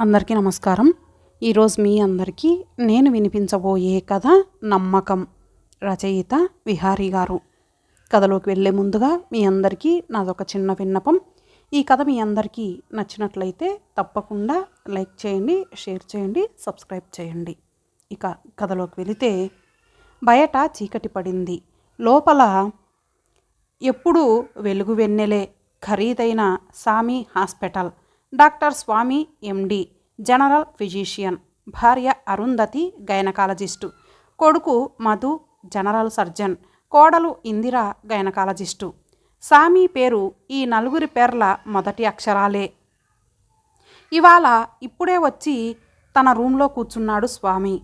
అందరికీ నమస్కారం. ఈరోజు మీ అందరికీ నేను వినిపించబోయే కథ నమ్మకం. రచయిత విహారీ గారు. కథలోకి వెళ్ళే ముందుగా మీ అందరికీ నాదొక చిన్న విన్నపం. ఈ కథ మీ అందరికీ నచ్చినట్లయితే తప్పకుండా లైక్ చేయండి, షేర్ చేయండి, సబ్స్క్రైబ్ చేయండి. ఇక కథలోకి వెళితే, బయట చీకటి పడింది. లోపల ఎప్పుడూ వెలుగు వెన్నెలే. ఖరీదైన సామి హాస్పిటల్. డాక్టర్ స్వామి ఎండి, జనరల్ ఫిజిషియన్. భార్య అరుంధతి, గైనకాలజిస్టు. కొడుకు మధు, జనరల్ సర్జన్. కోడలు ఇందిర, గైనకాలజిస్టు. సామి పేరు ఈ నలుగురి పేర్ల మొదటి అక్షరాలే. ఇవాళ ఇప్పుడే వచ్చి తన రూంలో కూర్చున్నాడు స్వామి.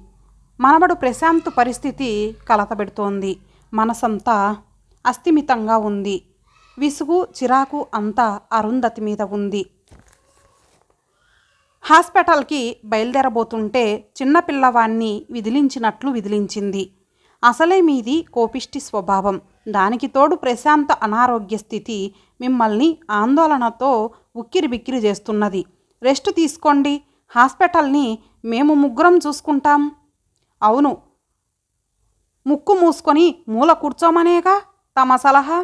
మనవడు ప్రశాంత్ పరిస్థితి కలతబెడుతోంది. మనసంతా అస్థిమితంగా ఉంది. విసుగు, చిరాకు అంతా అరుంధతి మీద ఉంది. హాస్పిటల్కి బయలుదేరబోతుంటే చిన్నపిల్లవాణ్ణి విదిలించినట్లు విదిలించింది. అసలే మీది కోపిష్టి స్వభావం. దానికి తోడు ప్రశాంత అనారోగ్య స్థితి మిమ్మల్ని ఆందోళనతో ఉక్కిరిబిక్కిరి చేస్తున్నది. రెస్ట్ తీసుకోండి, హాస్పిటల్ని మేము ముగ్గురం చూసుకుంటాం. అవును, ముక్కు మూసుకొని మూల కూర్చోమనేగా తమ సలహా.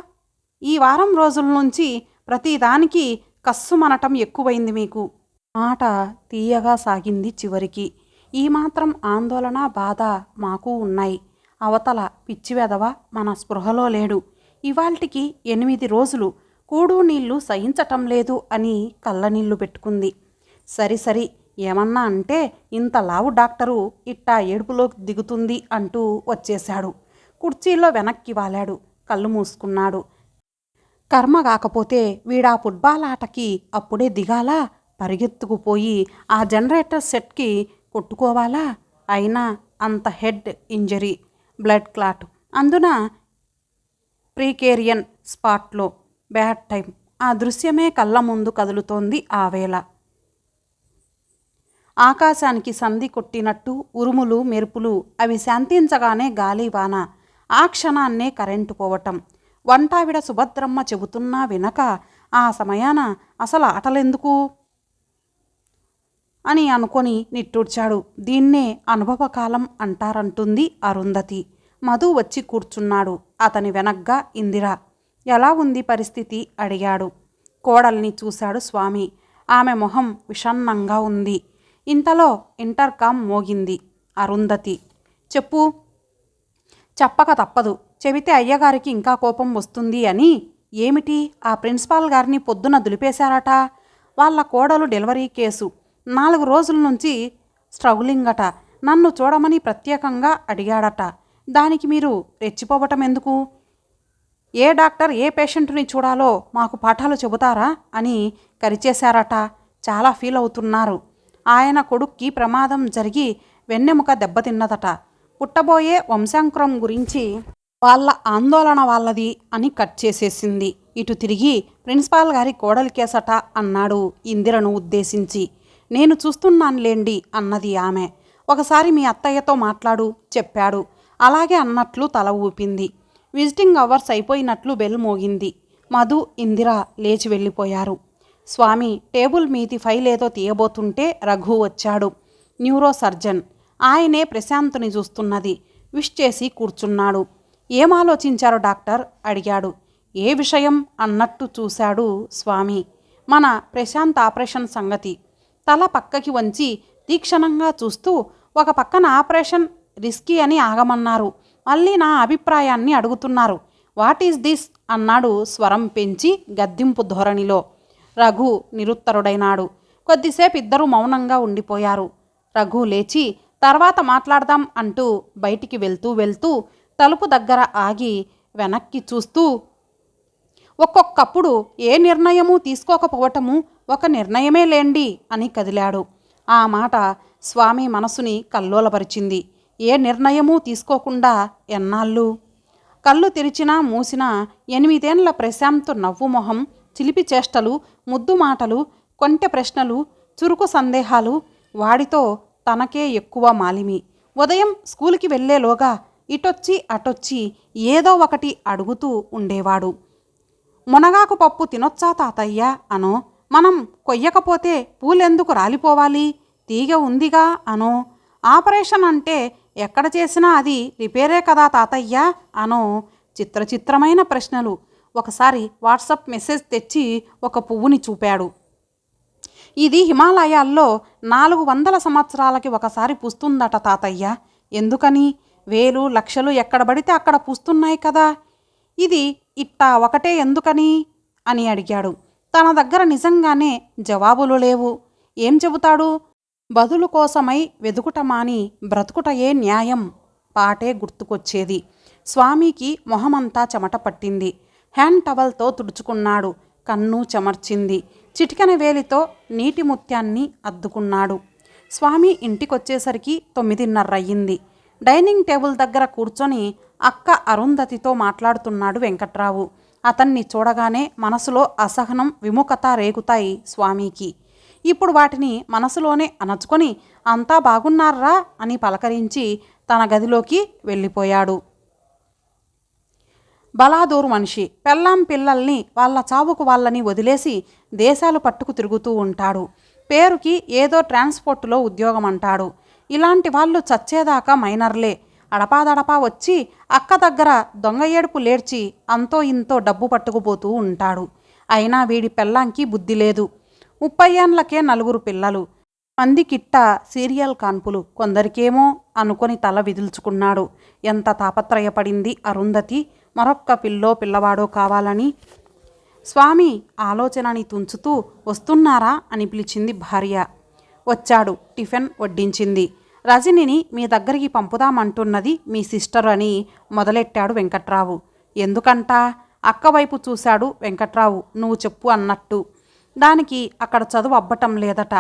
ఈ వారం రోజుల నుంచి ప్రతిదానికి కస్సుమనటం ఎక్కువైంది మీకు. మాట తీయగా సాగింది చివరికి. ఈ మాత్రం ఆందోళన, బాధ మాకు ఉన్నాయి. అవతల పిచ్చివెదవ మన స్పృహలో లేడు. ఇవాల్టికి 8 రోజులు కూడు నీళ్లు సహించటం లేదు అని కళ్ళనీళ్లు పెట్టుకుంది. సరి ఏమన్నా అంటే ఇంత లావు డాక్టరు ఇట్టా ఏడుపులోకి దిగుతుంది అంటూ వచ్చేశాడు. కుర్చీలో వెనక్కి వాలాడు. కళ్ళు మూసుకున్నాడు. కర్మ కాకపోతే వీడా ఫుట్బాల్ ఆటకి అప్పుడే దిగాలా? పరిగెత్తుకుపోయి ఆ జనరేటర్ సెట్కి కొట్టుకోవాలా? అయినా అంత హెడ్ ఇంజరీ, బ్లడ్ క్లాట్, అందున ప్రీకేరియన్ స్పాట్లో. Bad time. ఆ దృశ్యమే కళ్ళ ముందు కదులుతోంది ఆ వేళ. ఆకాశానికి సంధి కొట్టినట్టు ఉరుములు, మెరుపులు. అవి శాంతించగానే గాలి, వాన. ఆ క్షణాన్నే కరెంటు పోవటం. వంటావిడ సుభద్రమ్మ చెబుతున్నా వినక ఆ సమయాన అసలు ఆటలెందుకు అని అనుకొని నిట్టూర్చాడు. దీన్నే అనుభవకాలం అంటారంటుంది అరుంధతి. మధు వచ్చి కూర్చున్నాడు. అతని వెనగ్గా ఇందిర. ఎలా ఉంది పరిస్థితి అడిగాడు. కోడల్ని చూశాడు స్వామి. ఆమె మొహం విషణ్ణంగా ఉంది. ఇంతలో ఇంటర్కామ్ మోగింది. అరుంధతి. చెప్పు. చెప్పక తప్పదు. చెబితే అయ్యగారికి ఇంకా కోపం వస్తుంది అని. ఏమిటి? ఆ ప్రిన్సిపాల్ గారిని పొద్దున దులిపేశారట. వాళ్ళ కోడలు డెలివరీ కేసు. 4 రోజుల నుంచి స్ట్రగులింగ్ అట. నన్ను చూడమని ప్రత్యేకంగా అడిగాడట. దానికి మీరు రెచ్చిపోవటం ఎందుకు? ఏ డాక్టర్ ఏ పేషెంట్ని చూడాలో మాకు పాఠాలు చెబుతారా అని కరిచేశారట. చాలా ఫీల్ అవుతున్నారు. ఆయన కొడుక్కి ప్రమాదం జరిగి వెన్నెముక దెబ్బతిన్నదట. పుట్టబోయే వంశాంకురం గురించి వాళ్ళ ఆందోళన వాళ్ళది అని కట్ చేసేసింది. ఇటు తిరిగి ప్రిన్సిపాల్ గారి కోడలి కేసట అన్నాడు ఇందిరను ఉద్దేశించి. నేను చూస్తున్నానులేండి అన్నది ఆమె. ఒకసారి మీ అత్తయ్యతో మాట్లాడు చెప్పాడు. అలాగే అన్నట్లు తల ఊపింది. విజిటింగ్ అవర్స్ అయిపోయినట్లు బెల్ మోగింది. మధు, ఇందిర లేచి వెళ్ళిపోయారు. స్వామి టేబుల్ మీది ఫైల్ ఏదో తీయబోతుంటే రఘు వచ్చాడు. Neuro surgeon. ఆయనే ప్రశాంత్ని చూస్తున్నది. విష్ చేసి కూర్చున్నాడు. ఏం ఆలోచించారు డాక్టర్ అడిగాడు. ఏ విషయం అన్నట్టు చూశాడు స్వామి. మన ప్రశాంత్ ఆపరేషన్ సంగతి. తల పక్కకి వంచి తీక్షణంగా చూస్తూ, ఒక పక్కన ఆపరేషన్ రిస్కీ అని ఆగమన్నారు. మళ్ళీ నా అభిప్రాయాన్ని అడుగుతున్నారు. వాట్ ఈజ్ దిస్ అన్నాడు స్వరం పెంచి గద్దింపు ధోరణిలో. రఘు నిరుత్తరుడైనాడు. కొద్దిసేపు ఇద్దరూ మౌనంగా ఉండిపోయారు. రఘు లేచి తర్వాత మాట్లాడదాం అంటూ బయటికి వెళ్తూ తలుపు దగ్గర ఆగి వెనక్కి చూస్తూ, ఒక్కొక్కప్పుడు ఏ నిర్ణయము తీసుకోకపోవటము ఒక నిర్ణయమే లేండి అని కదిలాడు. ఆ మాట స్వామి మనసుని కల్లోలపరిచింది. ఏ నిర్ణయమూ తీసుకోకుండా ఎన్నాళ్ళు? కళ్ళు తెరిచినా మూసినా 8 ఏళ్ల ప్రశాంత్ నవ్వు మొహం, చిలిపి చేష్టలు, ముద్దు మాటలు, కొంటె ప్రశ్నలు, చురుకు సందేహాలు. వాడితో తనకే ఎక్కువ మాలిమి. ఉదయం స్కూల్కి వెళ్ళేలోగా ఇటొచ్చి అటొచ్చి ఏదో ఒకటి అడుగుతూ ఉండేవాడు. మునగాకు పప్పు తినొచ్చా తాతయ్య అనో, మనం కొయ్యకపోతే పూలెందుకు రాలిపోవాలి, తీగ ఉందిగా అనో. ఆపరేషన్ అంటే ఎక్కడ చేసినా అది రిపేరే కదా తాతయ్య అనో. చిత్రమైన ప్రశ్నలు. ఒకసారి వాట్సాప్ మెసేజ్ తెచ్చి ఒక పువ్వుని చూపాడు. ఇది హిమాలయాల్లో 400 సంవత్సరాలకి ఒకసారి పూస్తుందట తాతయ్య. ఎందుకని? వేలు లక్షలు ఎక్కడ పడితే అక్కడ పూస్తున్నాయి కదా. ఇది ఇట్టా ఒకటే ఎందుకని అని అడిగాడు. తన దగ్గర నిజంగానే జవాబులు లేవు. ఏం చెబుతాడు? బదులు కోసమై వెదుకుట మాని బ్రతుకుటయే న్యాయం పాటే గుర్తుకొచ్చేది. స్వామికి మొహమంతా చెమట పట్టింది. హ్యాండ్ టవల్తో తుడుచుకున్నాడు. కన్ను చెమర్చింది. చిటికెన వేలితో నీటి ముత్యాన్ని అద్దుకున్నాడు. స్వామి ఇంటికొచ్చేసరికి 9:30 అయ్యింది. డైనింగ్ టేబుల్ దగ్గర కూర్చొని అక్క అరుంధతితో మాట్లాడుతున్నాడు వెంకట్రావు. అతన్ని చూడగానే మనసులో అసహనం విముఖత రేగుతాయి స్వామికి. ఇప్పుడు వాటిని మనసులోనే అణచుకొని అంతా బాగున్నారా అని పలకరించి తన గదిలోకి వెళ్ళిపోయాడు. బలాదూరు మనిషి. పెళ్ళాం పిల్లల్ని వాళ్ళ చావుకు వాళ్ళని వదిలేసి దేశాలు పట్టుకు తిరుగుతూ ఉంటాడు. పేరుకి ఏదో ట్రాన్స్పోర్టులో ఉద్యోగం అంటాడు. ఇలాంటి వాళ్ళు చచ్చేదాకా మైనర్లే. అడపాదడపా వచ్చి అక్క దగ్గర దొంగ ఏడుపు లేడ్చి అంతో ఇంతో డబ్బు పట్టుకుపోతూ ఉంటాడు. అయినా వీడి పెళ్ళాంకి బుద్ధి లేదు. 30 ఏళ్లకే 4 పిల్లలు. మందికిట్ట సీరియల్ కాన్పులు. కొందరికేమో అనుకొని తల విదిల్చుకున్నాడు. ఎంత తాపత్రయపడింది అరుంధతి మరొక్క పిల్లవాడో కావాలని. స్వామి ఆలోచనని తుంచుతూ వస్తున్నారా అని పిలిచింది భార్య. వచ్చాడు. టిఫిన్ వడ్డించింది. రజనిని మీ దగ్గరికి పంపుదామంటున్నది మీ సిస్టర్ అని మొదలెట్టాడు వెంకట్రావు. ఎందుకంటా? అక్క వైపు చూశాడు వెంకట్రావు. నువ్వు చెప్పు అన్నట్టు. దానికి అక్కడ చదువు అబ్బటం లేదట.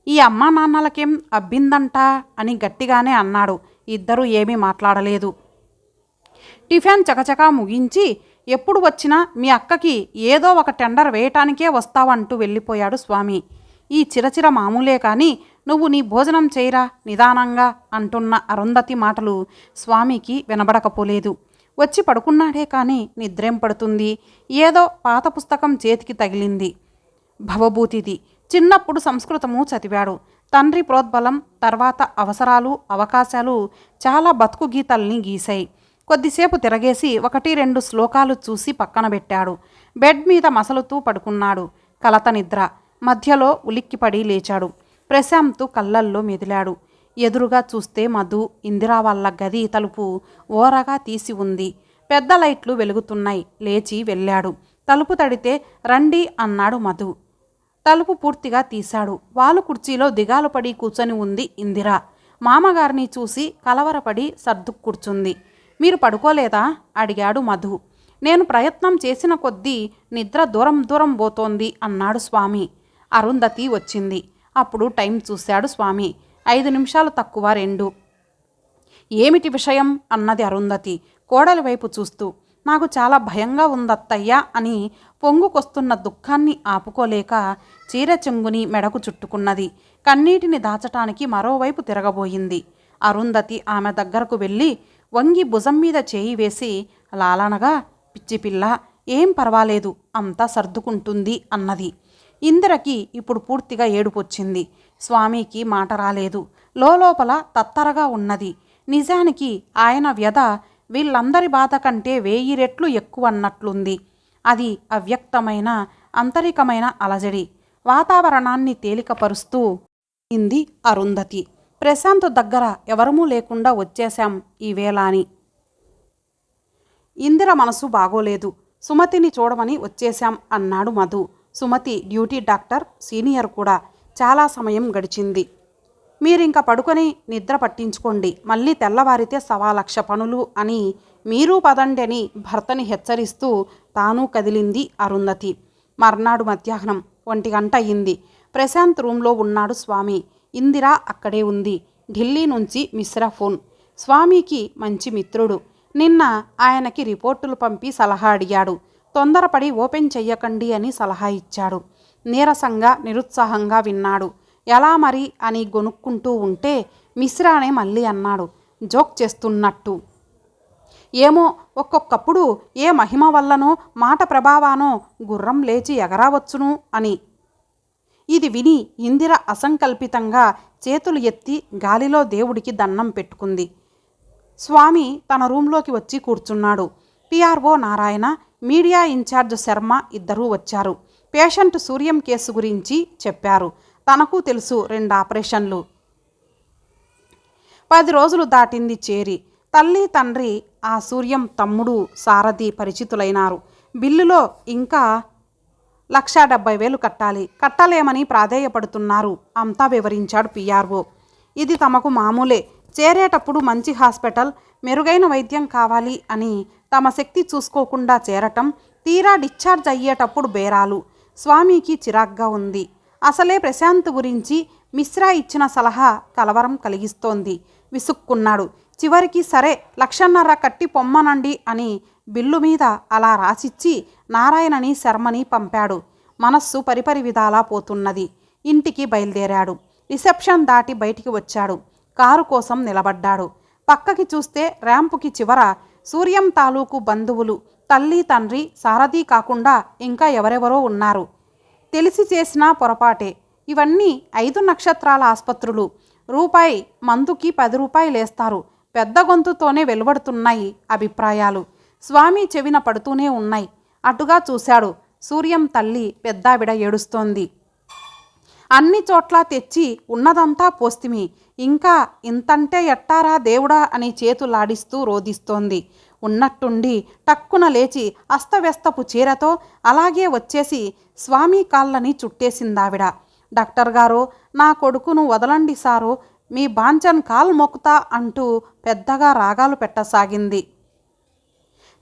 ఈ అమ్మా నాన్నలకేం అబ్బిందంట అని గట్టిగానే అన్నాడు. ఇద్దరూ ఏమీ మాట్లాడలేదు. టిఫిన్ చకచకా ముగించి ఎప్పుడు వచ్చినా మీ అక్కకి ఏదో ఒక టెండర్ వేయటానికే వస్తావంటూ వెళ్ళిపోయాడు స్వామి. ఈ చిరచిర మామూలే కానీ నువ్వు నీ భోజనం చేయరా నిదానంగా అంటున్న అరుంధతి మాటలు స్వామికి వినబడకపోలేదు. వచ్చి పడుకున్నాడే కానీ నిద్రేం పడుతుంది. ఏదో పాత పుస్తకం చేతికి తగిలింది. భవభూతిది. చిన్నప్పుడు సంస్కృతము చదివాడు. తండ్రి ప్రోద్బలం తర్వాత అవసరాలు అవకాశాలు చాలా బతుకు గీతల్ని గీశాయి. కొద్దిసేపు తిరగేసి 1-2 శ్లోకాలు చూసి పక్కన పెట్టాడు. బెడ్ మీద మసలుతూ పడుకున్నాడు. కలత నిద్ర. మధ్యలో ఉలిక్కిపడి లేచాడు. ప్రశాంత్ కళ్ళల్లో మెదిలాడు. ఎదురుగా చూస్తే మధు ఇందిరా వాళ్ళ గది తలుపు ఓరగా తీసి ఉంది. పెద్ద లైట్లు వెలుగుతున్నాయి. లేచి వెళ్ళాడు. తలుపు తడితే రండి అన్నాడు మధు. తలుపు పూర్తిగా తీశాడు. వాలు కుర్చీలో దిగాలు పడి కూర్చొని ఉంది ఇందిర. మామగారిని చూసి కలవరపడి సర్దు కూర్చుంది. మీరు పడుకోలేదా అడిగాడు మధు. నేను ప్రయత్నం చేసిన కొద్దీ నిద్ర దూరం పోతోంది అన్నాడు స్వామి. అరుంధతి వచ్చింది. అప్పుడు టైం చూశాడు స్వామి. 5 నిమిషాలు తక్కువ 2. ఏమిటి విషయం అన్నది అరుంధతి కోడలి వైపు చూస్తూ. నాకు చాలా భయంగా ఉందత్తయ్యా అని పొంగుకొస్తున్న దుఃఖాన్ని ఆపుకోలేక చీర చెంగుని మెడకు చుట్టుకున్నది. కన్నీటిని దాచటానికి మరోవైపు తిరగబోయింది. అరుంధతి ఆమె దగ్గరకు వెళ్ళి వంగి భుజం మీద చేయి వేసి లాలనగా పిచ్చిపిల్ల ఏం పర్వాలేదు అంతా సర్దుకుంటుంది అన్నది. ఇందిరకి ఇప్పుడు పూర్తిగా ఏడుపొచ్చింది. స్వామికి మాట రాలేదు. లోపల తత్తరగా ఉన్నది. నిజానికి ఆయన వ్యధ వీళ్ళందరి బాధ కంటే 1000 రెట్లు ఎక్కువన్నట్లుంది. అది అవ్యక్తమైన అంతరికమైన అలజడి. వాతావరణాన్ని తేలికపరుస్తూ ఇంది అరుంధతి. ప్రశాంత్ దగ్గర ఎవరమూ లేకుండా వచ్చేశాం ఈవేళ అని. ఇందిర మనసు బాగోలేదు. సుమతిని చూడమని వచ్చేశాం అన్నాడు Madhu. Sumathi duty doctor, senior కూడా. చాలా సమయం గడిచింది. మీరింక పడుకొని నిద్ర పట్టించుకోండి. మళ్ళీ తెల్లవారితే 1,00,000 పనులు అని మీరు పదండి అని భర్తని హెచ్చరిస్తూ తాను కదిలింది అరుంధతి. మర్నాడు మధ్యాహ్నం 1 గంట అయ్యింది. ప్రశాంత్ రూంలో ఉన్నాడు స్వామి. ఇందిర అక్కడే ఉంది. ఢిల్లీ నుంచి మిశ్రా ఫోన్. స్వామికి మంచి మిత్రుడు. నిన్న ఆయనకి రిపోర్టులు పంపి సలహా అడిగాడు. తొందరపడి ఓపెన్ చెయ్యకండి అని సలహా ఇచ్చాడు. నీరసంగా నిరుత్సాహంగా విన్నాడు. ఎలా మరి అని గొనుక్కుంటూ ఉంటే మిశ్రానే మళ్ళీ అన్నాడు జోక్ చేస్తున్నట్టు. ఏమో ఒక్కొక్కప్పుడు ఏ మహిమ వల్లనో మాట ప్రభావానో గుర్రం లేచి ఎగరావచ్చును అని. ఇది విని ఇందిర అసంకల్పితంగా చేతులు ఎత్తి గాలిలో దేవుడికి దండం పెట్టుకుంది. స్వామి తన రూంలోకి వచ్చి కూర్చున్నాడు. PRO Narayana, media incharge Sharma ఇద్దరూ వచ్చారు. పేషెంట్ సూర్యం కేసు గురించి చెప్పారు. తనకు తెలుసు 2 ఆపరేషన్లు. 10 రోజులు దాటింది చేరి. తల్లి తండ్రి ఆ సూర్యం తమ్ముడు సారథి పరిచితులైనారు. బిల్లులో ఇంకా 1,70,000 కట్టాలి. కట్టలేమని ప్రాధేయపడుతున్నారు అంతా వివరించాడు పిఆర్ఓ. ఇది తమకు మామూలే. చేరేటప్పుడు మంచి హాస్పిటల్, మెరుగైన వైద్యం కావాలి అని తమ శక్తి చూసుకోకుండా చేరటం, తీరా డిశ్చార్జ్ అయ్యేటప్పుడు బేరాలు. స్వామికి చిరాగ్గా ఉంది. అసలే ప్రశాంత్ గురించి మిశ్రా ఇచ్చిన సలహా కలవరం కలిగిస్తోంది. విసుక్కున్నాడు. చివరికి సరే 1,50,000 కట్టి పొమ్మనండి అని బిల్లు మీద అలా రాసిచ్చి నారాయణని శర్మని పంపాడు. మనస్సు పరిపరి విధాలా పోతున్నది. ఇంటికి బయలుదేరాడు. రిసెప్షన్ దాటి బయటికి వచ్చాడు. కారు కోసం నిలబడ్డాడు. పక్కకి చూస్తే ర్యాంపుకి చివర సూర్యం తాలూకు బంధువులు, తల్లి తండ్రి సారథి కాకుండా ఇంకా ఎవరెవరో ఉన్నారు. తెలిసి చేసిన పొరపాటే. ఇవన్నీ 5 నక్షత్రాల ఆస్పత్రులు. రూపాయి మందుకి 10 రూపాయలేస్తారు. పెద్ద గొంతుతోనే వెలువడుతున్నాయి అభిప్రాయాలు. స్వామి చెవిన పడుతూనే ఉన్నాయి. అటుగా చూశాడు. సూర్యం తల్లి పెద్దావిడ ఏడుస్తోంది. అన్ని చోట్ల తెచ్చి ఉన్నదంతా పోస్తిమి, ఇంకా ఇంతంటే ఎట్టారా దేవుడా అని చేతులాడిస్తూ రోదిస్తోంది. ఉన్నట్టుండి టక్కున లేచి అస్తవ్యస్తపు చీరతో అలాగే వచ్చేసి స్వామి కాళ్ళని చుట్టేసిందావిడ. డాక్టర్ గారు, నా కొడుకును వదలండి సారు, మీ బాంచన్ కాల్ మొక్కుతా అంటూ పెద్దగా రాగాలు పెట్టసాగింది.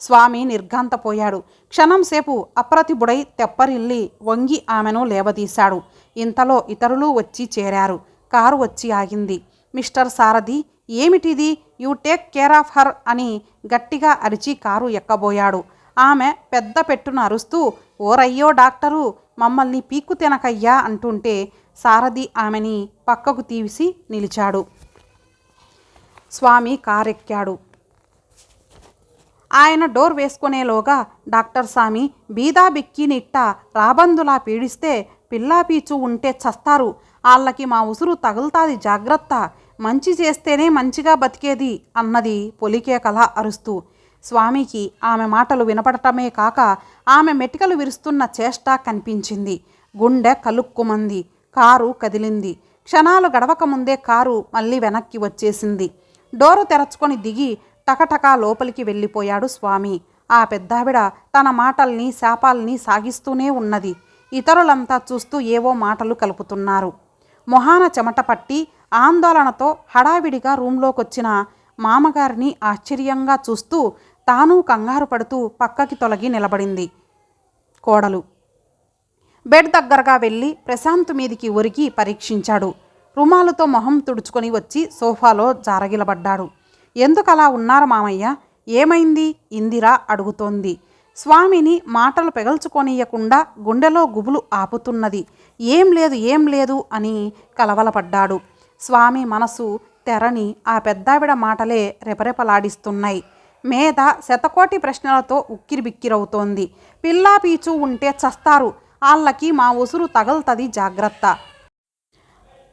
స్వామి నిర్ఘాంతపోయాడు. క్షణంసేపు అప్రతిభుడై తెప్పరిల్లి వంగి ఆమెను లేవదీశాడు. ఇంతలో ఇతరులు వచ్చి చేరారు. కారు వచ్చి ఆగింది. మిస్టర్ సారథి, ఏమిటిది? You take care of her అని గట్టిగా అరిచి కారు ఎక్కబోయాడు. ఆమె పెద్ద పెట్టున అరుస్తూ, ఓరయ్యో డాక్టరు, మమ్మల్ని పీక్కు తినకయ్యా అంటుంటే సారథి ఆమెని పక్కకు తీసి నిలిచాడు. స్వామి కారెక్కాడు. ఆయన డోర్ వేసుకునేలోగా, డాక్టర్ స్వామి, బీదా బిక్కి నిట్ట రాబందులా పీడిస్తే పిల్లాపీచు ఉంటే చస్తారు. వాళ్ళకి మా ఉసురు తగులుతాది, జాగ్రత్త. మంచి చేస్తేనే మంచిగా బతికేది అన్నది పొలికేకలా అరుస్తూ. స్వామికి ఆమె మాటలు వినపడటమే కాక ఆమె మెటికలు విరుస్తున్న చేష్ట కనిపించింది. గుండె కలుక్కుమంది. కారు కదిలింది. క్షణాలు గడవకముందే కారు మళ్ళీ వెనక్కి వచ్చేసింది. డోరు తెరచుకొని దిగి టకటకా లోపలికి వెళ్ళిపోయాడు స్వామి. ఆ పెద్దావిడ తన మాటల్ని శాపాల్ని సాగిస్తూనే ఉన్నది. ఇతరులంతా చూస్తూ ఏవో మాటలు కలుపుతున్నారు. మొహాన చెమట పట్టి ఆందోళనతో హడావిడిగా రూంలోకొచ్చిన మామగారిని ఆశ్చర్యంగా చూస్తూ తాను కంగారు పడుతూ పక్కకి తొలగి నిలబడింది కోడలు. బెడ్ దగ్గరగా వెళ్ళి ప్రశాంత్ మీదికి ఒరిగి పరీక్షించాడు. రుమాలుతో మొహం తుడుచుకొని వచ్చి సోఫాలో జారగిలబడ్డాడు. ఎందుకలా ఉన్నారు మామయ్య? ఏమైంది? ఇందిర అడుగుతోంది. స్వామిని మాటలు పెగల్చుకొనియకుండా గుండెలో గుబులు ఆపుతున్నది. ఏం లేదు అని కలవలపడ్డాడు. స్వామి మనసు తెరని ఆ పెద్దావిడ మాటలే రెపరెపలాడిస్తున్నాయి. మీద శతకోటి ప్రశ్నలతో ఉక్కిరిబిక్కిరవుతోంది. పిల్లా పీచు ఉంటే చస్తారు, వాళ్ళకి మా ఉసురు తగల్తది, జాగ్రత్త.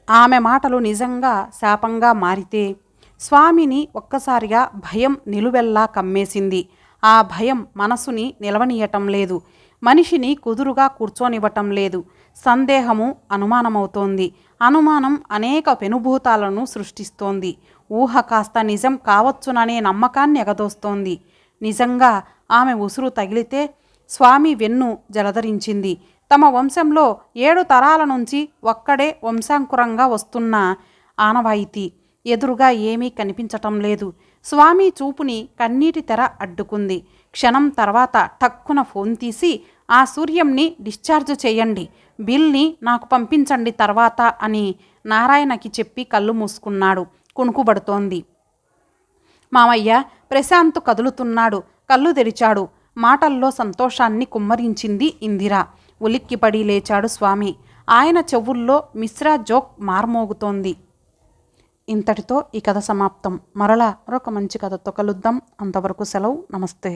ఆమె మాటలు నిజంగా శాపంగా మారితే స్వామిని ఒక్కసారిగా భయం నిలువెల్లా కమ్మేసింది. ఆ భయం మనసుని నిలవనీయటం లేదు. మనిషిని కుదురుగా కూర్చోనివ్వటం లేదు. సందేహము అనుమానమవుతోంది. అనుమానం అనేక పెనుభూతాలను సృష్టిస్తోంది. ఊహ కాస్త నిజం కావచ్చుననే నమ్మకాన్ని ఎగదోస్తోంది. నిజంగా ఆమె ఉసురు తగిలితే స్వామి వెన్ను జలధరించింది. తమ వంశంలో 7 తరాల నుంచి ఒక్కడే వంశాంకురంగా వస్తున్న ఆనవాయితీ. ఎదురుగా ఏమీ కనిపించటం లేదు. స్వామి చూపుని కన్నీటి తెర అడ్డుకుంది. క్షణం తర్వాత టక్కున ఫోన్ తీసి, ఆ సూర్యంని డిశ్చార్జ్ చేయండి, బిల్ని నాకు పంపించండి తర్వాత అని నారాయణకి చెప్పి కళ్ళు మూసుకున్నాడు. కుణుకుబడుతోంది. మామయ్య, ప్రశాంత్ కదులుతున్నాడు. కళ్ళు తెరిచాడు. మాటల్లో సంతోషాన్ని కుమ్మరించింది ఇందిర. ఉలిక్కిపడి లేచాడు స్వామి. ఆయన చెవుల్లో మిశ్రా జోక్ మార్మోగుతోంది. ఇంతటితో ఈ కథ సమాప్తం. మరలా మరొక మంచి కథతో కలుద్దాం. అంతవరకు సెలవు. నమస్తే.